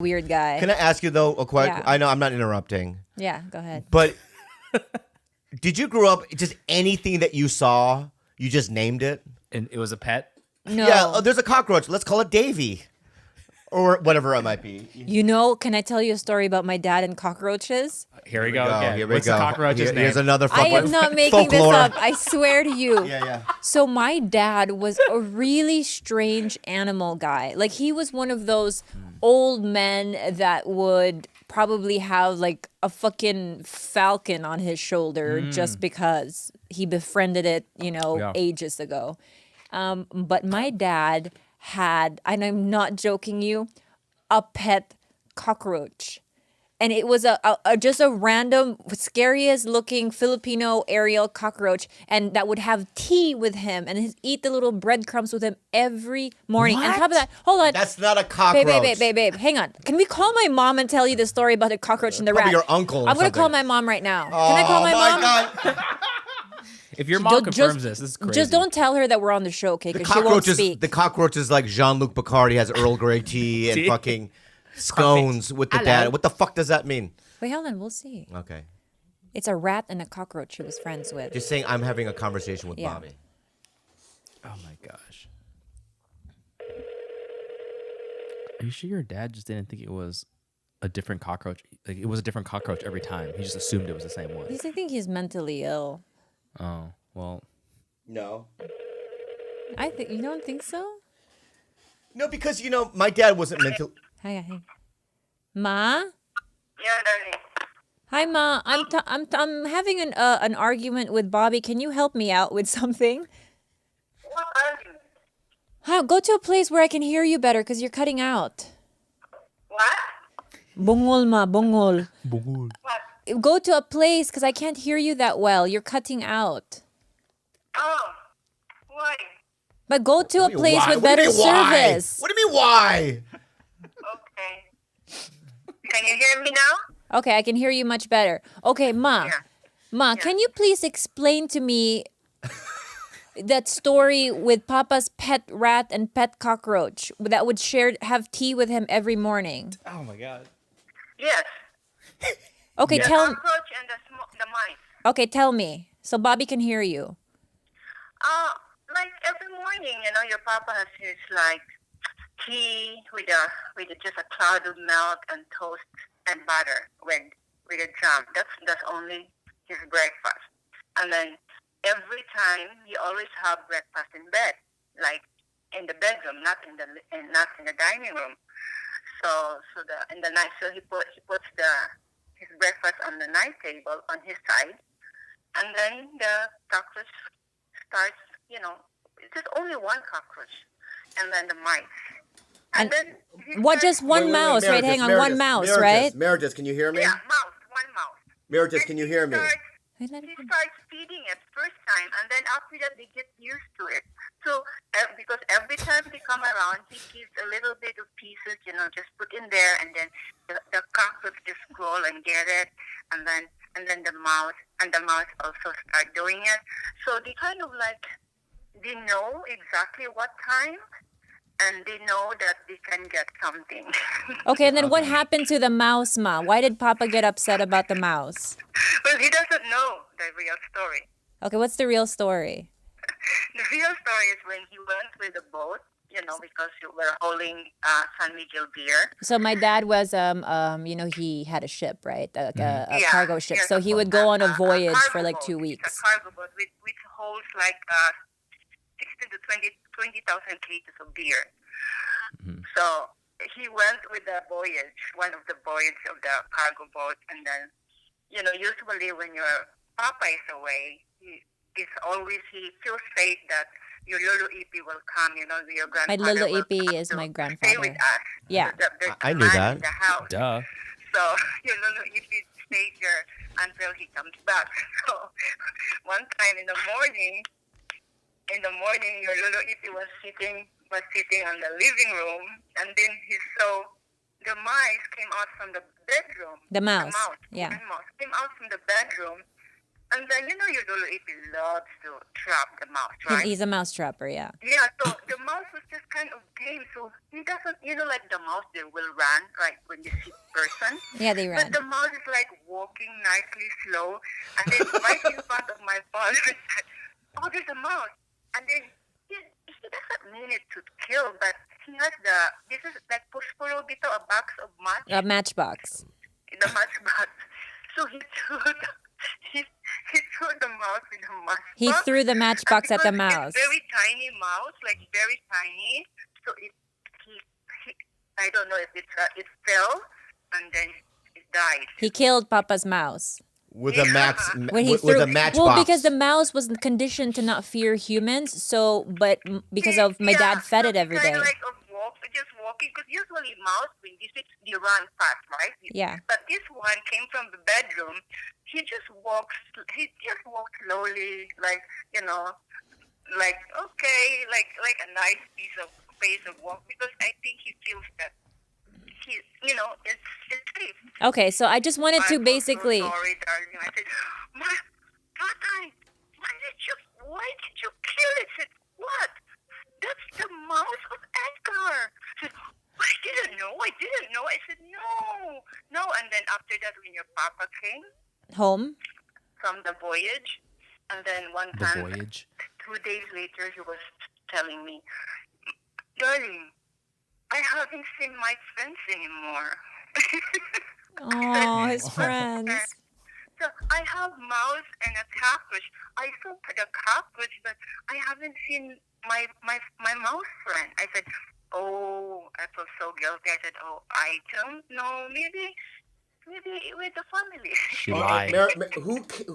weird guy. Can I ask you though? Yeah. I know I'm not interrupting. Yeah, go ahead. But did you grow up just anything that you saw, you just named it? And it was a pet? No. Yeah, there's a cockroach. Let's call it Davy. Or whatever it might be. You know, can I tell you a story about my dad and cockroaches? Here we go again. Here we What's go. the cockroach's name? Here's another I am not making this up. I swear to you. Yeah. So my dad was a really strange animal guy. Like he was one of those old men that would probably have like a fucking falcon on his shoulder just because he befriended it, ages ago. But my dad had, and I'm not joking you, a pet cockroach. And it was just a random, scariest looking Filipino aerial cockroach, and that would have tea with him and eat the little breadcrumbs with him every morning. What? And on top of that, hold on. That's not a cockroach. Babe, hang on. Can we call my mom and tell you the story about the cockroach and the rat? Probably your uncle or I'm going to call something. my mom right now. Can I call my mom? God. If your mom confirms this is crazy. Just don't tell her that we're on the show, okay? The Because she won't cockroach speak. the cockroach is like Jean-Luc Picard. He has Earl Grey tea and fucking scones with the dad. What the fuck does that mean? Wait, hold on. We'll see. Okay. It's a rat and a cockroach he was friends with. Just saying I'm having a conversation with Yeah. Bobby. Oh my gosh. Are you sure your dad just didn't think it was a different cockroach? Like it was a different cockroach every time. He just assumed it was the same one. I think he's mentally ill. Oh, well. No. You don't think so? No, because, my dad wasn't mental. Hey. Ma? Yeah, darling. Hi, Ma. I'm having an argument with Bobby. Can you help me out with something? What are you? Go to a place where I can hear you better because you're cutting out. What? Bongol, Ma. Bongol. What? Go to a place because I can't hear you that well. You're cutting out. Oh, why? But go to a place with What do better you mean, why? service. What do you mean, why? Okay. Can you hear me now? Okay, I can hear you much better. Okay, Ma. Yeah. Ma, can you please explain to me that story with Papa's pet rat and pet cockroach that would have tea with him every morning? Oh my god. Yes. Okay, The cockroach and the mice. Okay, tell me. So Bobby can hear you. Like every morning, your papa has his tea with just a cloud of milk and toast and butter with a jam. That's only his breakfast. And then every time he always have breakfast in bed, like in the bedroom, not in the dining room. So in the night, so he puts his breakfast on the night table on his side, and then the cockroach starts. It's just only one cockroach, and then the mice. And then just one mouse, right? Hang on, one mouse, right? Meredith, can you hear me? Yeah, one mouse. Meredith, can you hear me? He starts feeding it first time, and then after that they get used to it. So because every time they come around, he gives a little bit of pieces, just put in there, and then the cockroach just crawl and get it, and then the mouse also start doing it. So they kind of they know exactly what time, and they know that they can get something. Okay, and then what happened to the mouse, Ma? Why did Papa get upset about the mouse? Well, he doesn't know the real story. Okay, what's the real story? The real story is when he went with the boat, because we were hauling San Miguel beer. So my dad was, he had a ship, right? A cargo ship. Yes, So he would go on a voyage for cargo 2 boat. weeks. It's a cargo boat which holds 16 to 20,000 liters of beer. Mm-hmm. So he went with the voyage, one of the voyages of the cargo boat, and then, usually when your papa is away, he feels safe that your Lolo Ipi will come, your grandfather. My Lolo will Ipi come is to my stay grandfather. with us. Yeah. So there's I a knew man that. in the house. Duh. So your Lolo Ipi stays here until he comes back. So one time in the morning, your Lolo Ipi was sitting on the living room, and then he saw the mice came out from the bedroom. The mouse. The mouse came out from the bedroom, And then, your little Ippy loves to trap the mouse, right? He's a mouse trapper, yeah. Yeah, so the mouse was just kind of game. So he doesn't, like the mouse, they will run, right, when you see person. Yeah, they run. But the mouse is like walking nicely slow. And then right in front of my father said, oh, there's a mouse. And then he doesn't mean it to kill, but he has this is like puspuro bito, a box of match. A matchbox. The matchbox. So he threw the mouse with the matchbox. He threw the matchbox at the mouse. It's very tiny mouse, like very tiny. So he I don't know if it fell and then it died. He killed Papa's mouse. With a match, When he with a matchbox. Well, because the mouse was conditioned to not fear humans, but because of my dad fed it every day. Kind of like just walking, because usually mouse, when they run fast, right? Yeah. But this one came from the bedroom. He just walks slowly, like, like, okay, like a nice pace of walk, because I think he feels that it's safe. Okay, so I just wanted to basically. I'm so sorry, darling. I said, Brittany, why did you kill it? I said, what? That's the mouse of Edgar. I said, I didn't know. I said, no. And then after that, when your papa came Home. from the voyage, and then one The time, voyage. 2 days later, he was telling me, darling, I haven't seen my friends anymore. Oh, his friends. So I have mouse and a cockroach. I saw the cockroach, but I haven't seen my mouse friend. I said, oh, I feel so guilty. I said, oh, I don't know. Maybe with the family. She lied.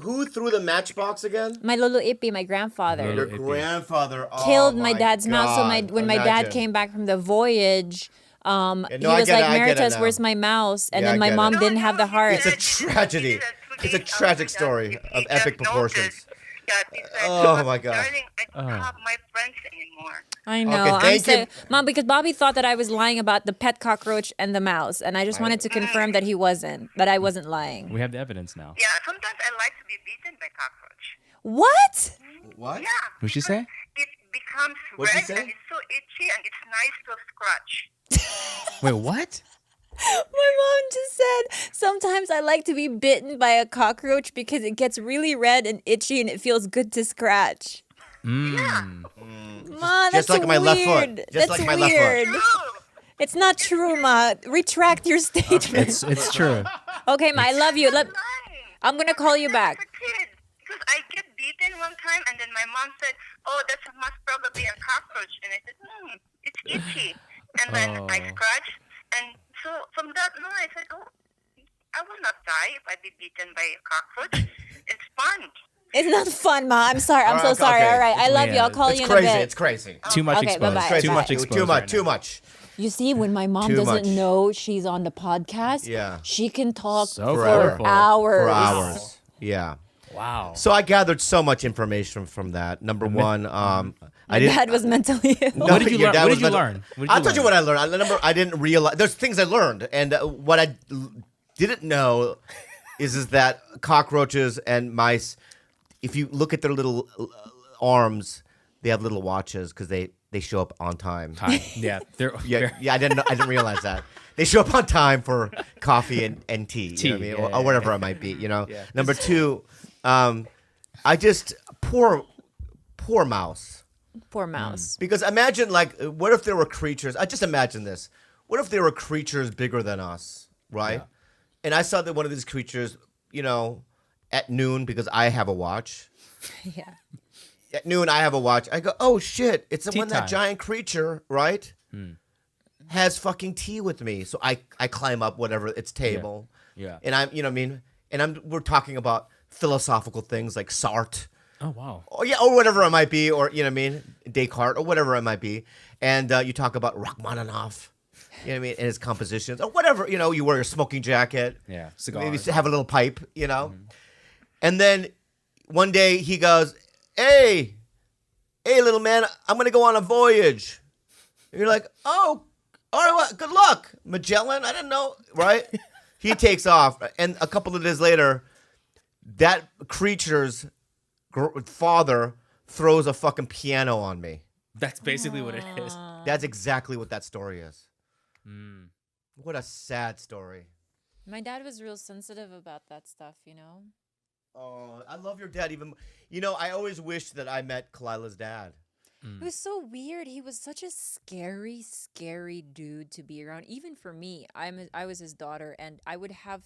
Who threw the matchbox again? My Lolo Ippy, my grandfather, Your grandfather killed my dad's mouse. So God, when my dad came back from the voyage, he was I like, get it Meritus, now. where's my mouse? And Yeah, then I my get mom it. didn't have the heart. It's a tragedy. It's a tragic story of epic proportions. Yeah, he said, Oh, my God. darling, I don't have my friends anymore. I know. Okay, thank you. Mom, because Bobby thought that I was lying about the pet cockroach and the mouse, and I just wanted to confirm that I wasn't lying. We have the evidence now. Yeah, sometimes I like to be beaten by cockroach. What? What? Yeah. What'd she say? It becomes What'd she red say? and it's so itchy and it's nice to scratch. Wait, what? My mom just said, sometimes I like to be bitten by a cockroach because it gets really red and itchy and it feels good to scratch. Yeah. Ma, that's Just like my left foot. weird. Just That's like my left foot. weird. Oh, It's not true, Ma. Retract your statement. It's true. Okay, Ma, I love you. I'm lying. I'm gonna call you back. As a kid, because I get beaten one time and then my mom said, oh, that's must probably a cockroach. And I said, it's itchy. And then I Oh. scratched. And so from that, I said, oh, I will not die if I be beaten by a cockroach. It's fun. It's not fun, Ma. I'm sorry. I'm All so right, sorry. okay. All right. I love you. Yeah. I'll call It's you crazy. in a bit. It's crazy. Too much Okay, exposed. bye-bye. Too much Bye. exposed. Too much. right Too now. much. You see, when my mom Too doesn't much. know she's on the podcast, Yeah. she can talk So for powerful. hours. For hours. Yeah. Wow. So I gathered so much information from that. Number one, I My didn't. dad was mentally ill. No, What did you your learn? dad What was did you mental- learn? What did I'll you tell you learn? what I learned. I didn't realize. There's things I learned, and what I didn't know is that cockroaches and mice, if you look at their little arms, they have little watches because they show up on time. Yeah. They're, Yeah, I didn't realize that. They show up on time for coffee and tea. You know what I mean? yeah, or whatever it might be. You know. Yeah. Number two, I just poor mouse. Poor mouse. Because imagine, like, what if there were creatures? I just imagine this. What if there were creatures bigger than us, right? Yeah. And I saw that one of these creatures, at noon, because I have a watch. Yeah. At noon, I have a watch. I go, oh shit! It's the Tea one that time. giant creature, right? Has fucking tea with me. So I climb up whatever its table. Yeah. And I'm, what I mean, and we're talking about philosophical things like Sartre. Oh, wow. Or yeah, or whatever it might be, or you know what I mean, Descartes, or whatever it might be, and you talk about Rachmaninoff, you know what I mean, and his compositions, or whatever, you wear your smoking jacket, Yeah. Cigar. maybe have a little pipe, and then one day he goes, hey, little man, I'm gonna go on a voyage. And you're like, oh, all right, well, good luck, Magellan. I didn't know, right? He takes off, and a couple of days later, that creature's father throws a fucking piano on me. That's basically what it is. That's exactly what that story is. Mm. What a sad story. My dad was real sensitive about that stuff, you know? Oh, I love your dad. Even, I always wish that I met Khalyla's dad. It was so weird. He was such a scary, scary dude to be around. Even for me, I was his daughter, and I would have